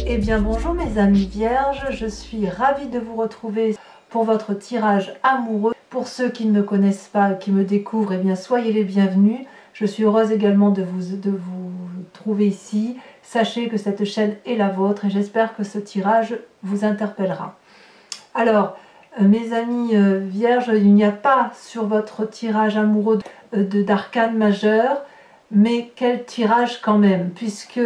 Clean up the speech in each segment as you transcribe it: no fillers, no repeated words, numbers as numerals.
Eh bien bonjour mes amis vierges, je suis ravie de vous retrouver pour votre tirage amoureux. Pour ceux qui ne me connaissent pas, qui me découvrent, eh bien soyez les bienvenus. Je suis heureuse également de vous trouver ici. Sachez que cette chaîne est la vôtre et j'espère que ce tirage vous interpellera. Alors, mes amis vierges, il n'y a pas sur votre tirage amoureux d'arcane majeur, mais quel tirage quand même, puisque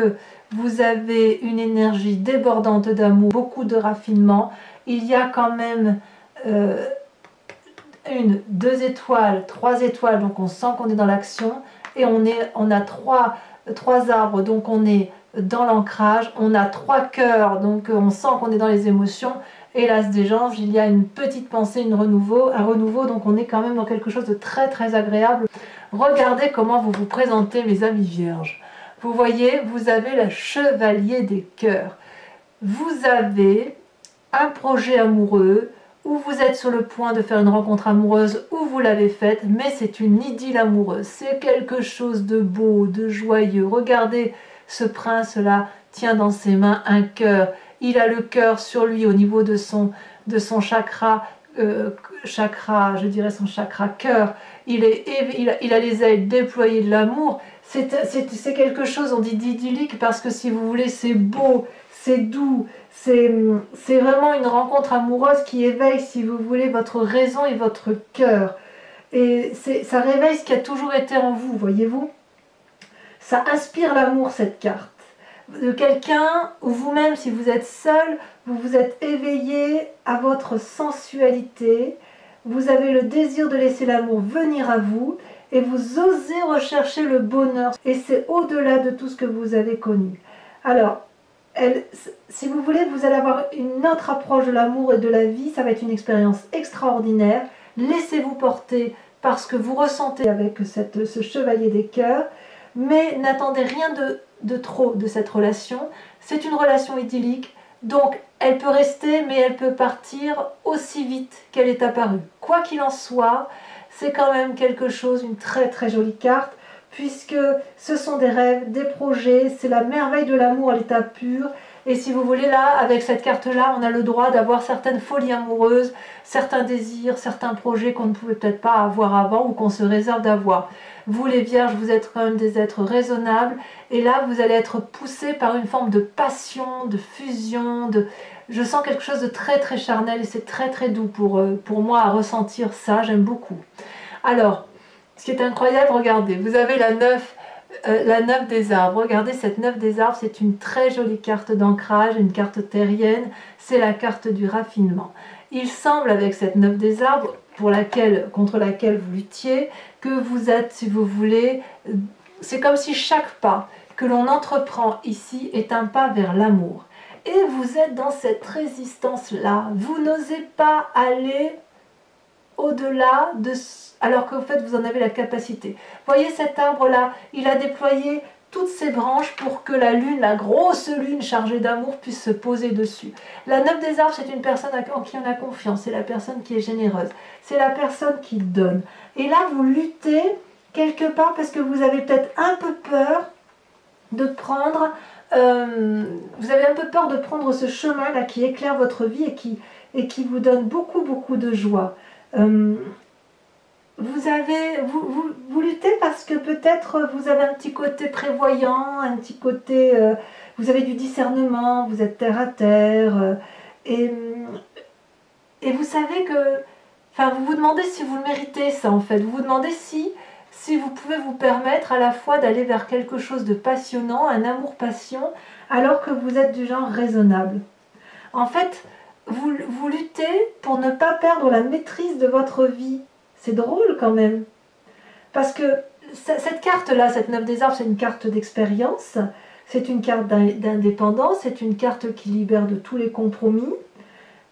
vous avez une énergie débordante d'amour, beaucoup de raffinement. Il y a quand même 2 étoiles, 3 étoiles, donc on sent qu'on est dans l'action. Et on a trois arbres, donc on est dans l'ancrage. On a 3 cœurs, donc on sent qu'on est dans les émotions. Et l'as des anges, il y a une petite pensée, un renouveau, donc on est quand même dans quelque chose de très très agréable. Regardez comment vous vous présentez, mes amis vierges. Vous voyez, vous avez le chevalier des cœurs. Vous avez un projet amoureux, ou vous êtes sur le point de faire une rencontre amoureuse, ou vous l'avez faite, mais c'est une idylle amoureuse. C'est quelque chose de beau, de joyeux. Regardez, ce prince-là tient dans ses mains un cœur. Il a le cœur sur lui au niveau de son chakra, je dirais son chakra cœur. Il a les ailes déployées de l'amour. C'est quelque chose, on dit d'idyllique, parce que si vous voulez, c'est beau, c'est doux, c'est vraiment une rencontre amoureuse qui éveille, si vous voulez, votre raison et votre cœur. Et ça réveille ce qui a toujours été en vous, voyez-vous. Ça inspire l'amour, cette carte. De quelqu'un, ou vous-même, si vous êtes seul, vous vous êtes éveillé à votre sensualité, vous avez le désir de laisser l'amour venir à vous, et vous osez rechercher le bonheur. Et c'est au-delà de tout ce que vous avez connu. Alors, si vous voulez, vous allez avoir une autre approche de l'amour et de la vie. Ça va être une expérience extraordinaire. Laissez-vous porter par ce que vous ressentez avec ce chevalier des cœurs. Mais n'attendez rien de trop de cette relation. C'est une relation idyllique. Donc, elle peut rester, mais elle peut partir aussi vite qu'elle est apparue. Quoi qu'il en soit, c'est quand même quelque chose, une très très jolie carte, puisque ce sont des rêves, des projets, c'est la merveille de l'amour à l'état pur. Et si vous voulez, là, avec cette carte-là, on a le droit d'avoir certaines folies amoureuses, certains désirs, certains projets qu'on ne pouvait peut-être pas avoir avant ou qu'on se réserve d'avoir. Vous, les vierges, vous êtes quand même des êtres raisonnables. Et là, vous allez être poussés par une forme de passion, de fusion, Je sens quelque chose de très très charnel et c'est très très doux pour moi à ressentir ça, j'aime beaucoup. Alors, ce qui est incroyable, regardez, vous avez la 9 des arbres. Regardez cette 9 des arbres, c'est une très jolie carte d'ancrage, une carte terrienne, c'est la carte du raffinement. Il semble avec cette 9 des arbres, contre laquelle vous luttiez, que vous êtes, si vous voulez, c'est comme si chaque pas que l'on entreprend ici est un pas vers l'amour. Et vous êtes dans cette résistance-là, vous n'osez pas aller au-delà alors qu'en fait vous en avez la capacité. Voyez cet arbre-là, il a déployé toutes ses branches pour que la lune, la grosse lune chargée d'amour puisse se poser dessus. La 9 des arbres, c'est une personne en qui on a confiance, c'est la personne qui est généreuse, c'est la personne qui donne. Et là, vous luttez quelque part parce que vous avez peut-être un peu peur de prendre... vous avez un peu peur de prendre ce chemin-là qui éclaire votre vie et qui vous donne beaucoup, beaucoup de joie. Vous luttez parce que peut-être vous avez un petit côté prévoyant, un petit côté... vous avez du discernement, vous êtes terre à terre. Et vous savez que... Enfin, vous vous demandez si vous le méritez, ça, en fait. Vous vous demandez si vous pouvez vous permettre à la fois d'aller vers quelque chose de passionnant, un amour-passion, alors que vous êtes du genre raisonnable. En fait, vous luttez pour ne pas perdre la maîtrise de votre vie. C'est drôle quand même. Parce que cette carte-là, cette 9 des arbres, c'est une carte d'expérience, c'est une carte d'indépendance, c'est une carte qui libère de tous les compromis.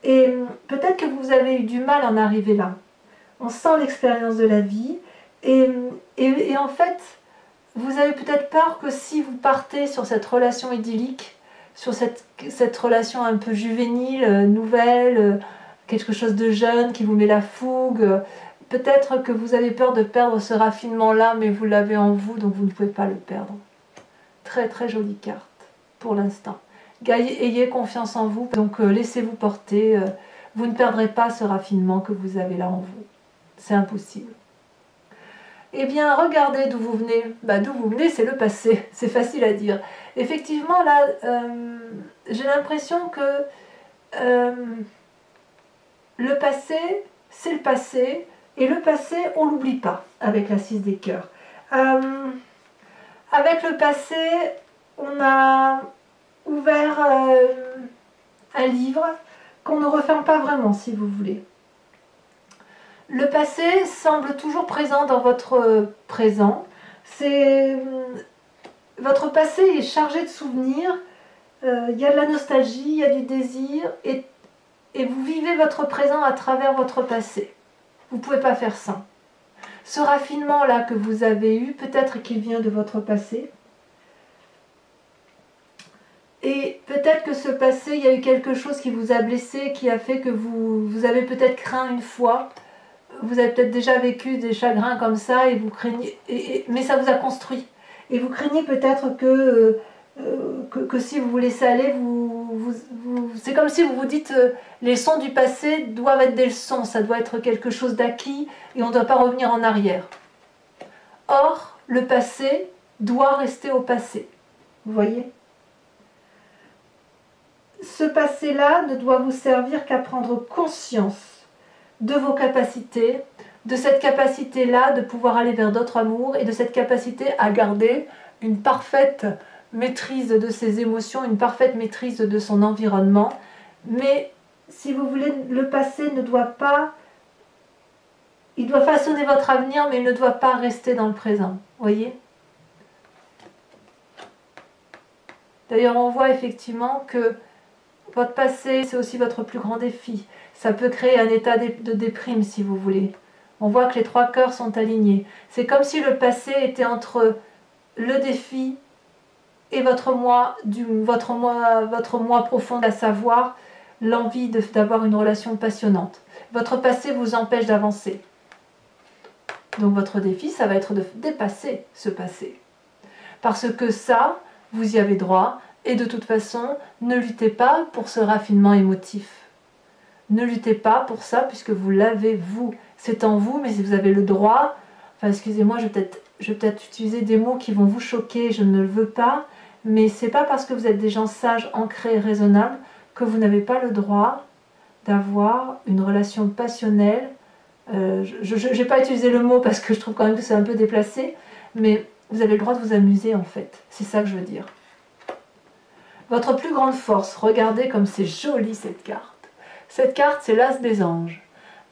Et peut-être que vous avez eu du mal à en arriver là. On sent l'expérience de la vie. Et en fait, vous avez peut-être peur que si vous partez sur cette relation idyllique, sur cette relation un peu juvénile, nouvelle, quelque chose de jeune qui vous met la fougue, peut-être que vous avez peur de perdre ce raffinement-là, mais vous l'avez en vous, donc vous ne pouvez pas le perdre. Très très jolie carte, pour l'instant. ayez confiance en vous, donc laissez-vous porter, vous ne perdrez pas ce raffinement que vous avez là en vous, c'est impossible. Eh bien, regardez d'où vous venez. D'où vous venez, c'est le passé. C'est facile à dire. Effectivement, là, j'ai l'impression que le passé, c'est le passé. Et le passé, on ne l'oublie pas avec la 6 des cœurs. Avec le passé, on a ouvert un livre qu'on ne referme pas vraiment, si vous voulez. Le passé semble toujours présent dans votre présent. Votre passé est chargé de souvenirs. Il y a de la nostalgie, il y a du désir. Et vous vivez votre présent à travers votre passé. Vous ne pouvez pas faire sans. Ce raffinement-là que vous avez eu, peut-être qu'il vient de votre passé. Et peut-être que ce passé, il y a eu quelque chose qui vous a blessé, qui a fait que vous avez peut-être craint une fois. Vous avez peut-être déjà vécu des chagrins comme ça et vous craignez, mais ça vous a construit. Et vous craignez peut-être que si vous vous laissez aller, c'est comme si vous vous dites les leçons du passé doivent être des leçons, ça doit être quelque chose d'acquis et on ne doit pas revenir en arrière. Or, le passé doit rester au passé. Vous voyez ? Ce passé-là ne doit vous servir qu'à prendre conscience de vos capacités, de cette capacité-là de pouvoir aller vers d'autres amours et de cette capacité à garder une parfaite maîtrise de ses émotions, une parfaite maîtrise de son environnement. Mais si vous voulez, le passé ne doit pas... Il doit façonner votre avenir, mais il ne doit pas rester dans le présent. Voyez ? D'ailleurs, on voit effectivement que votre passé, c'est aussi votre plus grand défi. Ça peut créer un état de déprime, si vous voulez. On voit que les 3 cœurs sont alignés. C'est comme si le passé était entre le défi et votre moi profond, à savoir l'envie d'avoir une relation passionnante. Votre passé vous empêche d'avancer. Donc votre défi, ça va être de dépasser ce passé. Parce que ça, vous y avez droit. Et de toute façon, ne luttez pas pour ce raffinement émotif. Ne luttez pas pour ça puisque vous l'avez vous. C'est en vous, mais si vous avez le droit, enfin excusez-moi, je vais peut-être utiliser des mots qui vont vous choquer, je ne le veux pas, mais c'est pas parce que vous êtes des gens sages, ancrés, raisonnables, que vous n'avez pas le droit d'avoir une relation passionnelle. Je n'ai pas utilisé le mot parce que je trouve quand même que c'est un peu déplacé, mais vous avez le droit de vous amuser en fait. C'est ça que je veux dire. Votre plus grande force, regardez comme c'est joli cette carte. Cette carte, c'est l'As des anges.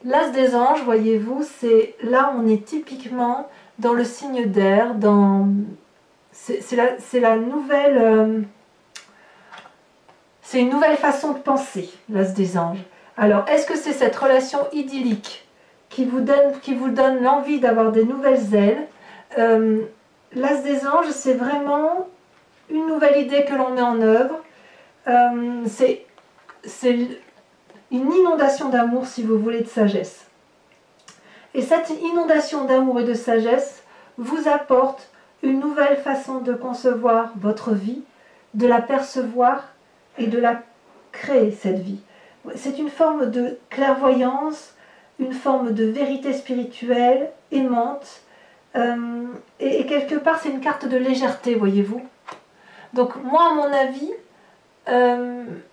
L'As des anges, voyez-vous, c'est là on est typiquement dans le signe d'air, c'est la nouvelle... c'est une nouvelle façon de penser, l'As des anges. Alors, est-ce que c'est cette relation idyllique qui vous donne l'envie d'avoir des nouvelles ailes? L'As des anges, c'est vraiment une nouvelle idée que l'on met en œuvre. C'est une inondation d'amour, si vous voulez, de sagesse. Et cette inondation d'amour et de sagesse vous apporte une nouvelle façon de concevoir votre vie, de la percevoir et de la créer, cette vie. C'est une forme de clairvoyance, une forme de vérité spirituelle, aimante, et quelque part c'est une carte de légèreté, voyez-vous. Donc moi, à mon avis,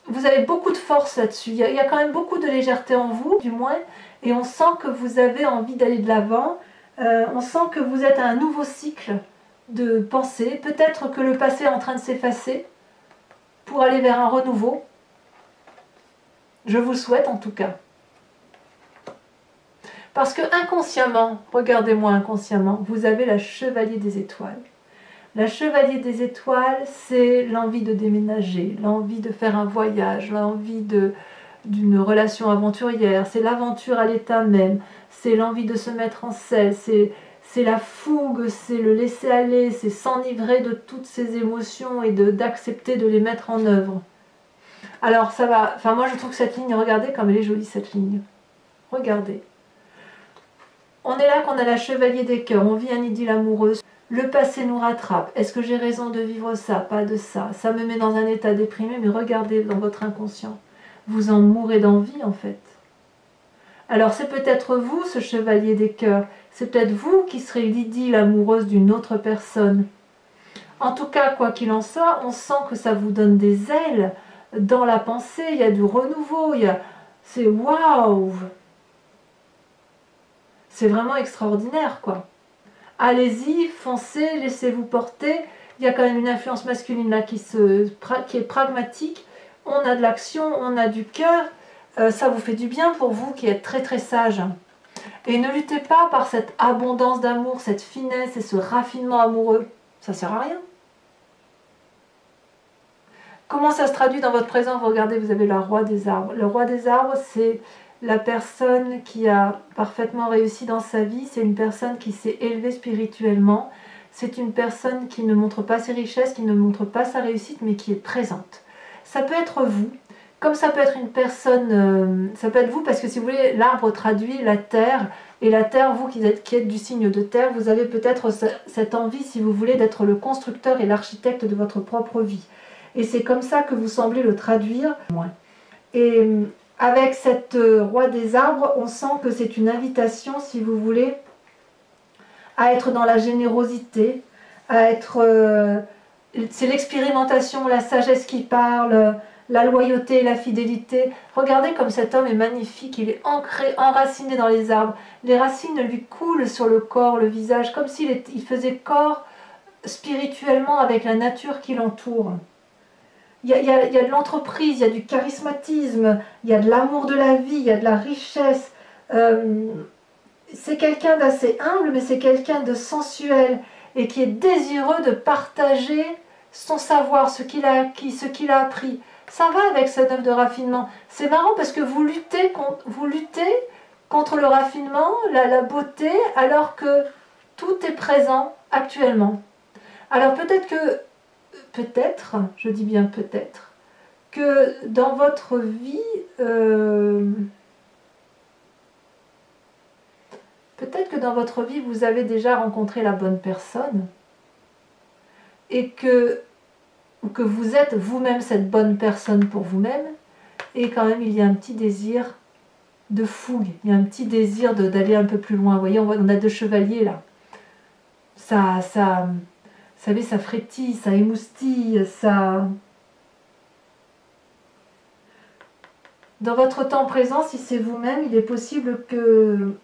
vous avez beaucoup de force là-dessus. Il y a quand même beaucoup de légèreté en vous, du moins, et on sent que vous avez envie d'aller de l'avant. On sent que vous êtes à un nouveau cycle de pensée. Peut-être que le passé est en train de s'effacer pour aller vers un renouveau. Je vous le souhaite en tout cas. Parce que inconsciemment, regardez-moi inconsciemment, vous avez la chevalier des étoiles. La chevalier des étoiles, c'est l'envie de déménager, l'envie de faire un voyage, l'envie d'une relation aventurière, c'est l'aventure à l'état même, c'est l'envie de se mettre en selle, c'est la fougue, c'est le laisser aller, c'est s'enivrer de toutes ces émotions et d'accepter de les mettre en œuvre. Alors ça va, enfin moi je trouve que cette ligne, regardez comme elle est jolie cette ligne. Regardez. On est là qu'on a la chevalier des cœurs, on vit un idylle amoureuse. Le passé nous rattrape. Est-ce que j'ai raison de vivre ça? Pas de ça. Ça me met dans un état déprimé, mais regardez dans votre inconscient. Vous en mourrez d'envie en fait. Alors c'est peut-être vous, ce chevalier des cœurs. C'est peut-être vous qui serez l'idylle amoureuse d'une autre personne. En tout cas, quoi qu'il en soit, on sent que ça vous donne des ailes dans la pensée. Il y a du renouveau. C'est waouh! C'est vraiment extraordinaire, quoi. Allez-y, foncez, laissez-vous porter. Il y a quand même une influence masculine là qui est pragmatique. On a de l'action, on a du cœur. Ça vous fait du bien pour vous qui êtes très très sage. Et ne luttez pas par cette abondance d'amour, cette finesse et ce raffinement amoureux. Ça sert à rien. Comment ça se traduit dans votre présent? Vous regardez, vous avez le roi des arbres. Le roi des arbres, c'est la personne qui a parfaitement réussi dans sa vie. C'est une personne qui s'est élevée spirituellement. C'est une personne qui ne montre pas ses richesses, qui ne montre pas sa réussite, mais qui est présente. Ça peut être vous, comme ça peut être une personne, ça peut être vous, parce que si vous voulez, l'arbre traduit la terre, et la terre, vous qui êtes du signe de terre, vous avez peut-être cette envie, si vous voulez, d'être le constructeur et l'architecte de votre propre vie. Et c'est comme ça que vous semblez le traduire. Et avec cette roi des arbres, on sent que c'est une invitation, si vous voulez, à être dans la générosité, à être... c'est l'expérimentation, la sagesse qui parle, la loyauté, la fidélité. Regardez comme cet homme est magnifique, il est ancré, enraciné dans les arbres. Les racines lui coulent sur le corps, le visage, comme s'il faisait corps spirituellement avec la nature qui l'entoure. Il y a de l'entreprise, il y a du charismatisme, il y a de l'amour de la vie, il y a de la richesse. C'est quelqu'un d'assez humble, mais c'est quelqu'un de sensuel et qui est désireux de partager son savoir, ce qu'il a acquis, ce qu'il a appris. Ça va avec cette œuvre de raffinement. C'est marrant parce que vous luttez contre le raffinement, la beauté, alors que tout est présent actuellement. Alors peut-être, je dis bien peut-être, que dans votre vie, vous avez déjà rencontré la bonne personne et que vous êtes vous-même cette bonne personne pour vous-même, et quand même il y a un petit désir de fougue, il y a un petit désir d'aller un peu plus loin. Vous voyez, on a deux chevaliers là. Vous savez, ça frétille, ça émoustille, ça... Dans votre temps présent, si c'est vous-même, il est possible que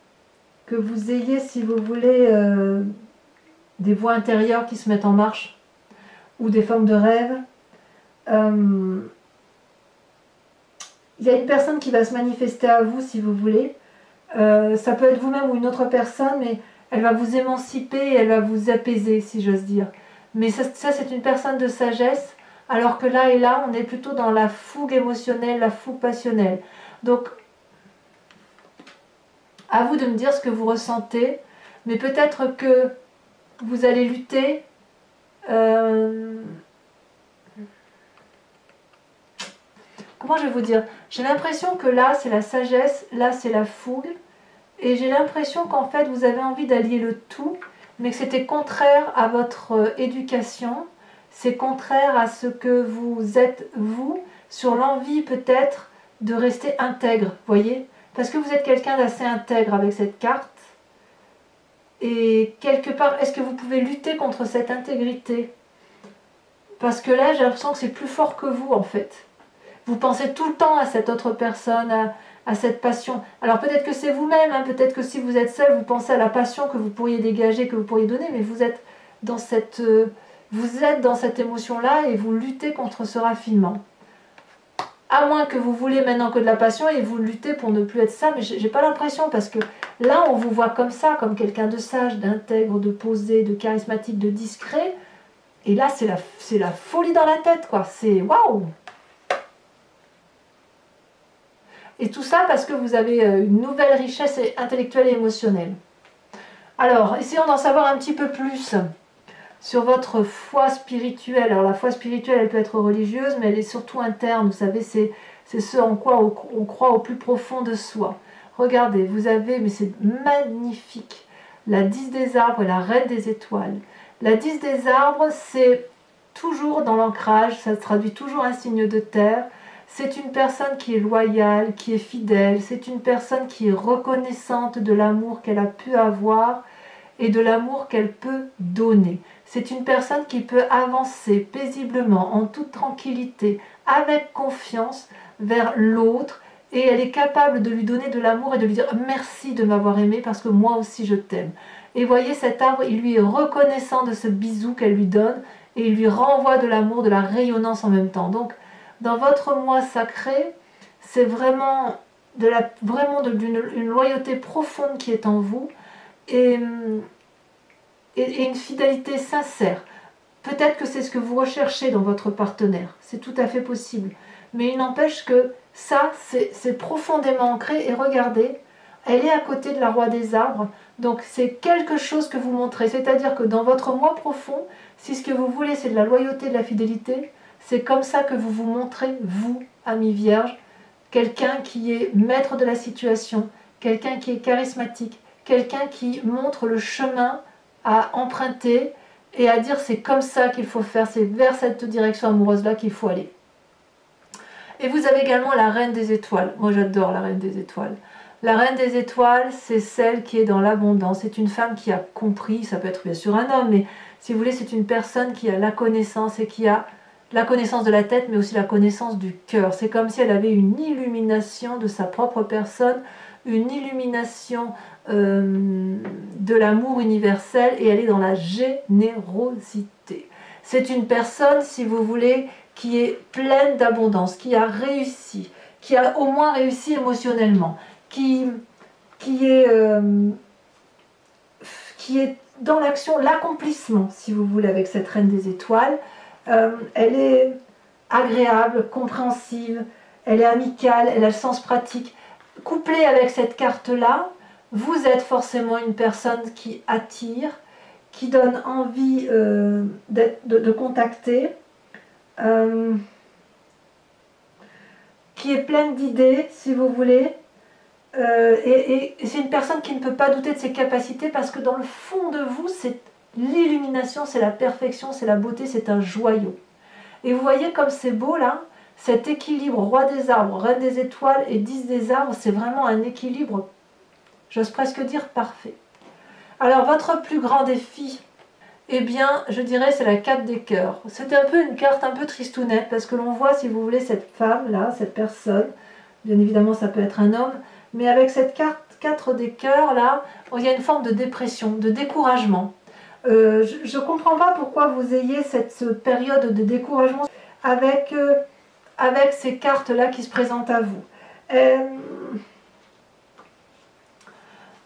vous ayez, si vous voulez, des voix intérieures qui se mettent en marche, ou des formes de rêve. Il y a une personne qui va se manifester à vous, si vous voulez. Ça peut être vous-même ou une autre personne, mais elle va vous émanciper, elle va vous apaiser, si j'ose dire. Mais ça c'est une personne de sagesse, alors que là et là, on est plutôt dans la fougue émotionnelle, la fougue passionnelle. Donc, à vous de me dire ce que vous ressentez, mais peut-être que vous allez lutter. Comment je vais vous dire? J'ai l'impression que là, c'est la sagesse, là, c'est la fougue. Et j'ai l'impression qu'en fait, vous avez envie d'allier le tout, mais que c'était contraire à votre éducation. C'est contraire à ce que vous êtes, vous, sur l'envie peut-être de rester intègre, voyez? Parce que vous êtes quelqu'un d'assez intègre avec cette carte. Et quelque part, est-ce que vous pouvez lutter contre cette intégrité? Parce que là, j'ai l'impression que c'est plus fort que vous, en fait. Vous pensez tout le temps à cette autre personne, à cette passion. Alors peut-être que c'est vous-même, hein, peut-être que si vous êtes seul, vous pensez à la passion que vous pourriez dégager, que vous pourriez donner, mais vous êtes dans cette émotion-là et vous luttez contre ce raffinement. À moins que vous voulez maintenant que de la passion et vous luttez pour ne plus être ça, mais j'ai pas l'impression, parce que là on vous voit comme ça, comme quelqu'un de sage, d'intègre, de posé, de charismatique, de discret, et là c'est la folie dans la tête, quoi, c'est waouh! Et tout ça parce que vous avez une nouvelle richesse intellectuelle et émotionnelle. Alors, essayons d'en savoir un petit peu plus sur votre foi spirituelle. Alors la foi spirituelle, elle peut être religieuse, mais elle est surtout interne. Vous savez, c'est ce en quoi on croit au plus profond de soi. Regardez, vous avez, mais c'est magnifique, la 10 des arbres et la reine des étoiles. La 10 des arbres, c'est toujours dans l'ancrage, ça se traduit toujours un signe de terre. C'est une personne qui est loyale, qui est fidèle, c'est une personne qui est reconnaissante de l'amour qu'elle a pu avoir et de l'amour qu'elle peut donner. C'est une personne qui peut avancer paisiblement, en toute tranquillité, avec confiance vers l'autre, et elle est capable de lui donner de l'amour et de lui dire merci de m'avoir aimé parce que moi aussi je t'aime. Et voyez, cet arbre, il lui est reconnaissant de ce bisou qu'elle lui donne et il lui renvoie de l'amour, de la rayonnance en même temps. Donc, dans votre moi sacré, c'est vraiment une loyauté profonde qui est en vous et une fidélité sincère. Peut-être que c'est ce que vous recherchez dans votre partenaire, c'est tout à fait possible. Mais il n'empêche que ça, c'est profondément ancré. Et regardez, elle est à côté de la roi des arbres. Donc c'est quelque chose que vous montrez. C'est-à-dire que dans votre moi profond, si ce que vous voulez c'est de la loyauté, de la fidélité, c'est comme ça que vous vous montrez, vous, ami vierge, quelqu'un qui est maître de la situation, quelqu'un qui est charismatique, quelqu'un qui montre le chemin à emprunter et à dire c'est comme ça qu'il faut faire, c'est vers cette direction amoureuse-là qu'il faut aller. Et vous avez également la reine des étoiles. Moi j'adore la reine des étoiles. La reine des étoiles, c'est celle qui est dans l'abondance. C'est une femme qui a compris, ça peut être bien sûr un homme, mais si vous voulez, c'est une personne qui a la connaissance et qui a la connaissance de la tête, mais aussi la connaissance du cœur. C'est comme si elle avait une illumination de sa propre personne, une illumination de l'amour universel, et elle est dans la générosité. C'est une personne, si vous voulez, qui est pleine d'abondance, qui a réussi, qui a au moins réussi émotionnellement, qui est dans l'action, l'accomplissement, si vous voulez, avec cette reine des étoiles. Elle est agréable, compréhensive, elle est amicale, elle a le sens pratique. Couplée avec cette carte-là, vous êtes forcément une personne qui attire, qui donne envie de contacter, qui est pleine d'idées, si vous voulez, et c'est une personne qui ne peut pas douter de ses capacités parce que dans le fond de vous, c'est l'illumination, c'est la perfection, c'est la beauté, c'est un joyau. Et vous voyez comme c'est beau là, cet équilibre roi des arbres, reine des étoiles et 10 des arbres, c'est vraiment un équilibre, j'ose presque dire parfait. Alors votre plus grand défi, eh bien je dirais c'est la 4 des cœurs. C'était un peu une carte un peu tristounette parce que l'on voit, si vous voulez, cette femme là, cette personne, bien évidemment ça peut être un homme, mais avec cette carte 4 des cœurs là, il y a une forme de dépression, de découragement. Je ne comprends pas pourquoi vous ayez cette période de découragement avec ces cartes là qui se présentent à vous.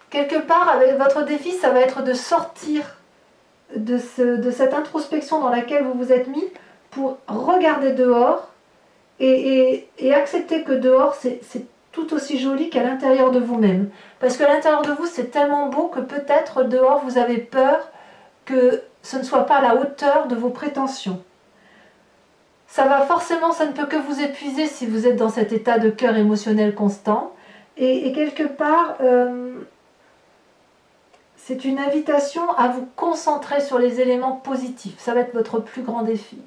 Quelque part, avec votre défi, ça va être de sortir de cette introspection dans laquelle vous vous êtes mis pour regarder dehors et accepter que dehors c'est tout aussi joli qu'à l'intérieur de vous-même. Parce qu'à l'intérieur de vous, c'est tellement beau que peut-être dehors, vous avez peur que ce ne soit pas à la hauteur de vos prétentions. Ça va forcément, ça ne peut que vous épuiser si vous êtes dans cet état de cœur émotionnel constant. Et quelque part, c'est une invitation à vous concentrer sur les éléments positifs. Ça va être votre plus grand défi.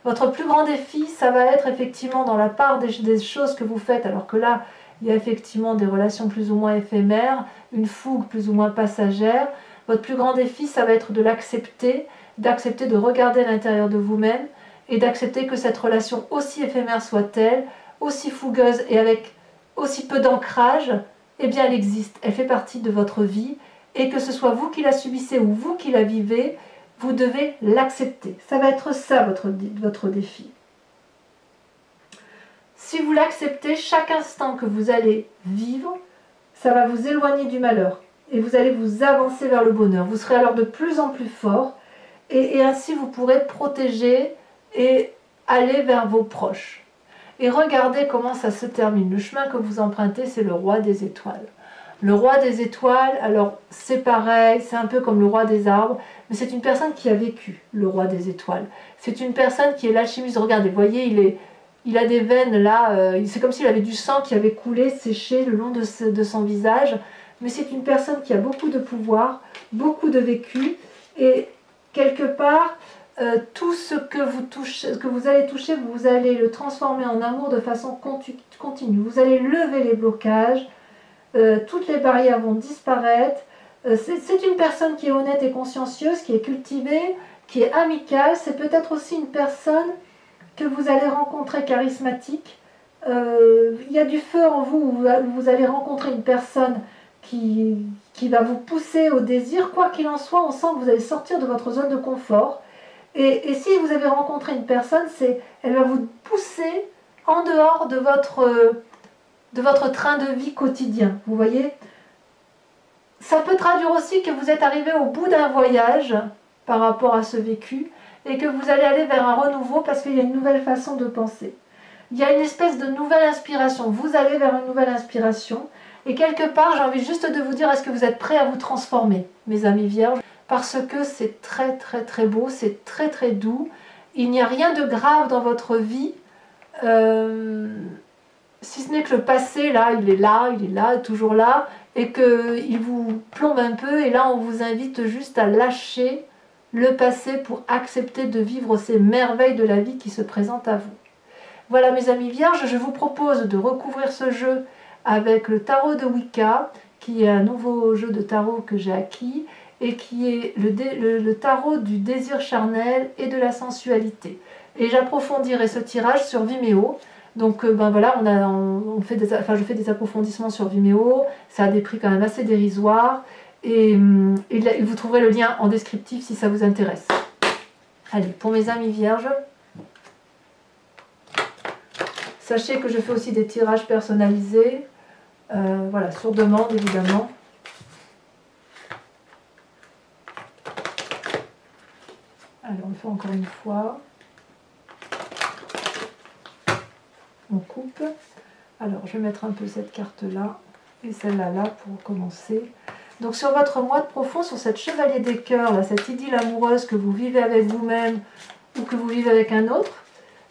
Votre plus grand défi, ça va être effectivement dans la part des choses que vous faites, alors que là, il y a effectivement des relations plus ou moins éphémères, une fougue plus ou moins passagère. Votre plus grand défi, ça va être de l'accepter, d'accepter de regarder à l'intérieur de vous-même et d'accepter que cette relation, aussi éphémère soit-elle, aussi fougueuse et avec aussi peu d'ancrage, eh bien elle existe, elle fait partie de votre vie, et que ce soit vous qui la subissez ou vous qui la vivez, vous devez l'accepter. Ça va être ça votre défi. Si vous l'acceptez, chaque instant que vous allez vivre, ça va vous éloigner du malheur. Et vous allez vous avancer vers le bonheur. Vous serez alors de plus en plus fort. Et ainsi, vous pourrez protéger et aller vers vos proches. Et regardez comment ça se termine. Le chemin que vous empruntez, c'est le roi des étoiles. Le roi des étoiles, alors c'est pareil, c'est un peu comme le roi des arbres, mais c'est une personne qui a vécu, le roi des étoiles. C'est une personne qui est l'alchimiste. Regardez, vous voyez, il a des veines là, c'est comme s'il avait du sang qui avait coulé, séché le long de son visage. Mais c'est une personne qui a beaucoup de pouvoir, beaucoup de vécu, et quelque part, tout ce que vous touchez, ce que vous allez toucher, vous allez le transformer en amour de façon continue. Vous allez lever les blocages, toutes les barrières vont disparaître. C'est une personne qui est honnête et consciencieuse, qui est cultivée, qui est amicale. C'est peut-être aussi une personne que vous allez rencontrer charismatique. Il y a du feu en vous, vous allez rencontrer une personne qui va vous pousser au désir. Quoi qu'il en soit, on sent que vous allez sortir de votre zone de confort. Et si vous avez rencontré une personne, elle va vous pousser en dehors de votre train de vie quotidien. Vous voyez? Ça peut traduire aussi que vous êtes arrivé au bout d'un voyage par rapport à ce vécu et que vous allez aller vers un renouveau parce qu'il y a une nouvelle façon de penser. Il y a une espèce de nouvelle inspiration. Vous allez vers une nouvelle inspiration. Et quelque part, j'ai envie juste de vous dire, est-ce que vous êtes prêts à vous transformer, mes amis vierges? Parce que c'est très très très beau, c'est très très doux. Il n'y a rien de grave dans votre vie, si ce n'est que le passé, là, il est là, toujours là, et qu'il vous plombe un peu. Et là, on vous invite juste à lâcher le passé pour accepter de vivre ces merveilles de la vie qui se présentent à vous. Voilà, mes amis vierges, je vous propose de recouvrir ce jeu avec le tarot de Wicca, qui est un nouveau jeu de tarot que j'ai acquis, et qui est le tarot du désir charnel et de la sensualité. Et j'approfondirai ce tirage sur Vimeo. Donc ben voilà, je fais des approfondissements sur Vimeo, ça a des prix quand même assez dérisoires, et vous trouverez le lien en descriptif si ça vous intéresse. Allez, pour mes amis vierges, sachez que je fais aussi des tirages personnalisés, voilà, sur demande évidemment. Alors on le fait encore une fois. On coupe. Alors je vais mettre un peu cette carte là et celle-là là pour commencer. Donc sur votre moi de profond, sur cette chevalier des cœurs, là, cette idylle amoureuse que vous vivez avec vous-même ou que vous vivez avec un autre,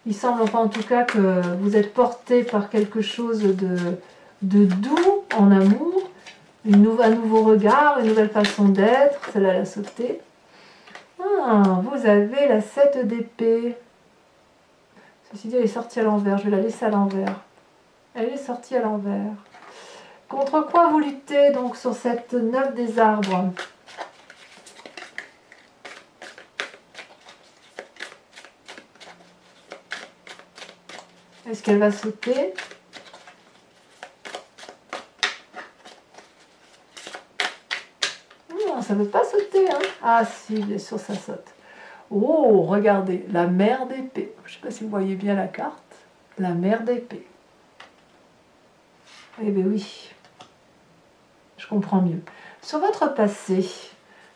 il semble enfin en tout cas que vous êtes porté par quelque chose de doux en amour, un nouveau regard, une nouvelle façon d'être. Celle-là elle a sauté. Ah, vous avez la 7 d'épée. Ceci dit, elle est sortie à l'envers. Je vais la laisser à l'envers. Elle est sortie à l'envers. Contre quoi vous luttez donc sur cette 9 des arbres? Est-ce qu'elle va sauter? Non, ça ne veut pas sauter. Hein. Ah si, bien sûr, ça saute. Oh, regardez, la mer d'épée. Je ne sais pas si vous voyez bien la carte. La mer d'épée. Eh bien oui, je comprends mieux. Sur votre passé,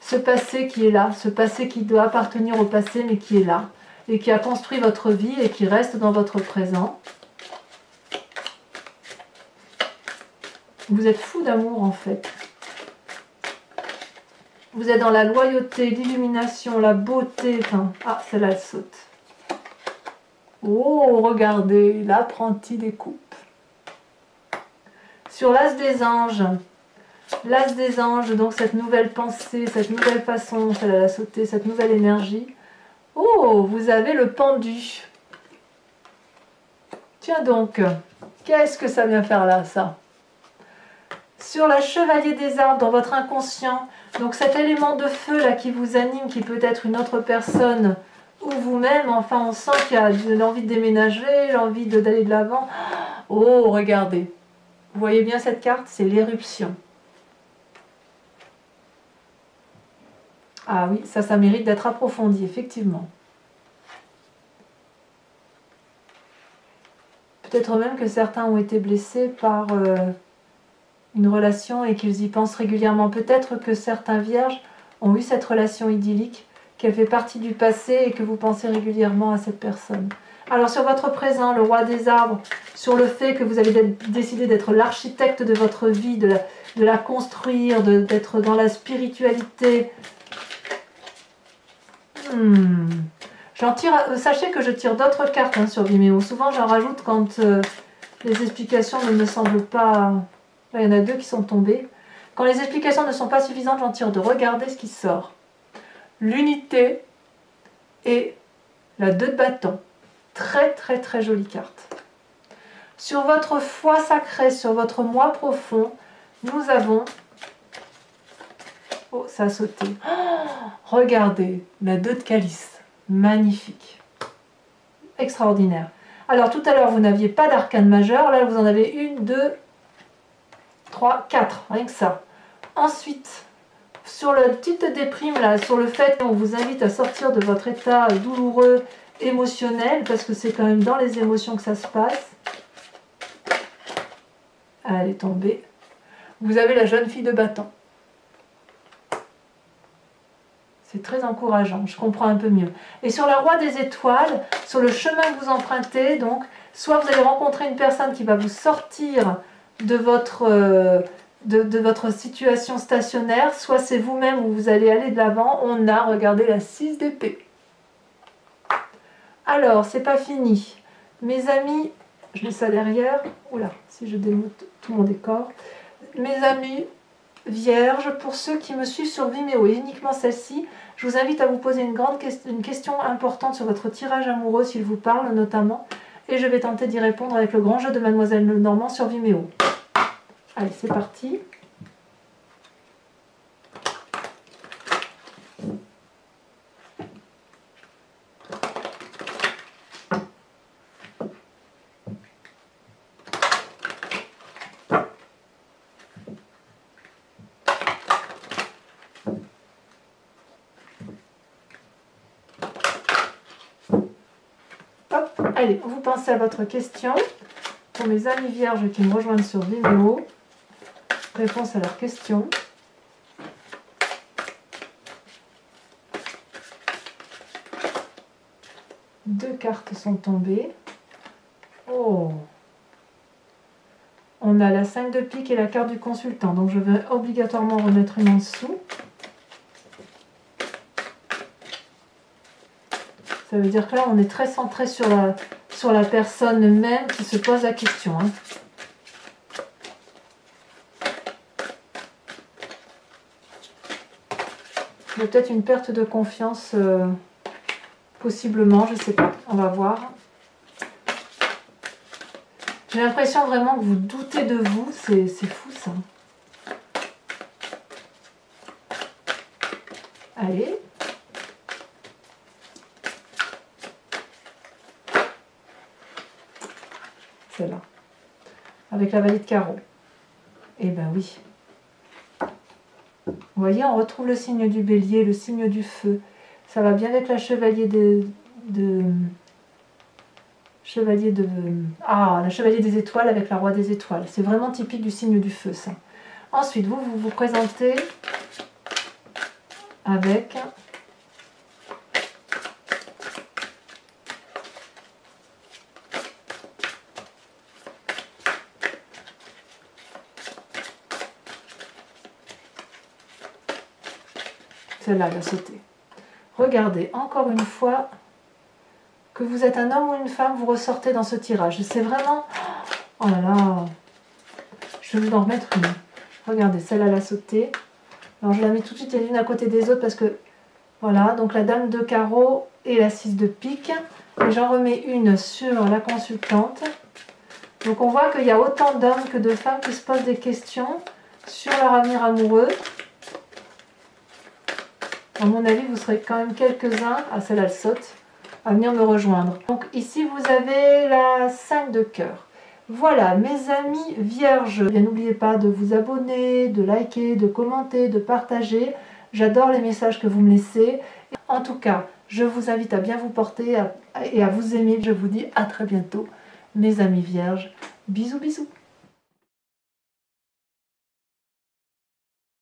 ce passé qui est là, ce passé qui doit appartenir au passé mais qui est là, et qui a construit votre vie et qui reste dans votre présent. Vous êtes fou d'amour en fait. Vous êtes dans la loyauté, l'illumination, la beauté. Enfin, ah, celle-là, elle saute. Oh, regardez, l'apprenti des coupes. Sur l'as des anges, donc cette nouvelle pensée, cette nouvelle façon, celle-là, elle a sauté, cette nouvelle énergie. Oh, vous avez le pendu. Tiens donc, qu'est-ce que ça vient faire là, ça? Sur la chevalier des arbres, dans votre inconscient, donc cet élément de feu là qui vous anime, qui peut être une autre personne ou vous-même, enfin on sent qu'il y a l'envie de déménager, l'envie d'aller de l'avant. Oh, regardez, vous voyez bien cette carte, c'est l'éruption. Ah oui, ça mérite d'être approfondi, effectivement. Peut-être même que certains ont été blessés par une relation et qu'ils y pensent régulièrement. Peut-être que certains vierges ont eu cette relation idyllique, qu'elle fait partie du passé et que vous pensez régulièrement à cette personne. Alors sur votre présent, le roi des arbres, sur le fait que vous avez décidé d'être l'architecte de votre vie, de la construire, d'être dans la spiritualité. Sachez que je tire d'autres cartes hein, sur Vimeo. Souvent j'en rajoute quand les explications ne me semblent pas... Là il y en a 2 qui sont tombées. Quand les explications ne sont pas suffisantes, j'en tire de regarder ce qui sort. l'unité et la 2 de bâton. Très très très jolie carte. Sur votre foi sacrée, sur votre moi profond, nous avons... Oh, ça a sauté. Oh, regardez, la 2 de calice. Magnifique. Extraordinaire. Alors tout à l'heure, vous n'aviez pas d'arcane majeur. Là, vous en avez 1, 2, 3, 4. Rien que ça. Ensuite, sur la petite déprime, là, sur le fait qu'on vous invite à sortir de votre état douloureux, émotionnel, parce que c'est quand même dans les émotions que ça se passe. Elle est tombée. Vous avez la jeune fille de bâton. C'est très encourageant, je comprends un peu mieux. Et sur la roue des étoiles, sur le chemin que vous empruntez, donc, soit vous allez rencontrer une personne qui va vous sortir de votre situation stationnaire, soit c'est vous-même où vous allez aller de l'avant. On a, regardé, la 6 d'épée. Alors, c'est pas fini. Mes amis, je mets ça derrière. Oula, si je démonte tout mon décor. Mes amis vierges, pour ceux qui me suivent sur Vimeo, et uniquement celle-ci, je vous invite à vous poser une question importante sur votre tirage amoureux, s'il vous parle notamment, et je vais tenter d'y répondre avec le grand jeu de Mademoiselle Lenormand sur Vimeo. Allez, c'est parti. Allez, vous pensez à votre question. Pour mes amis vierges qui me rejoignent sur Vimeo, réponse à leur question. Deux cartes sont tombées. Oh! On a la 5 de pique et la carte du consultant. Donc je vais obligatoirement remettre une en dessous. Ça veut dire que là, on est très centré sur la personne même qui se pose la question. Hein. Il y a peut-être une perte de confiance, possiblement, je ne sais pas. On va voir. J'ai l'impression vraiment que vous doutez de vous. C'est fou, ça. Allez. Celle-là, avec la valide carreau. Eh ben oui. Vous voyez, on retrouve le signe du bélier, le signe du feu. Ça va bien avec la chevalier la chevalier des étoiles avec la roi des étoiles. C'est vraiment typique du signe du feu, ça. Ensuite, vous vous présentez avec... Celle-là, elle a sauté. Regardez, encore une fois, que vous êtes un homme ou une femme, vous ressortez dans ce tirage. C'est vraiment... Oh là là. Je vais vous en remettre une. Regardez, celle-là, elle a sauté. Alors, je la mets tout de suite les unes à côté des autres parce que... Voilà, donc la dame de carreau et la 6 de pique. Et j'en remets une sur la consultante. Donc, on voit qu'il y a autant d'hommes que de femmes qui se posent des questions sur leur avenir amoureux. À mon avis, vous serez quand même quelques-uns, celle-là elle saute, à venir me rejoindre. Donc ici, vous avez la 5 de cœur. Voilà, mes amis vierges, bien n'oubliez pas de vous abonner, de liker, de commenter, de partager. J'adore les messages que vous me laissez. En tout cas, je vous invite à bien vous porter et à vous aimer. Je vous dis à très bientôt, mes amis vierges. Bisous, bisous.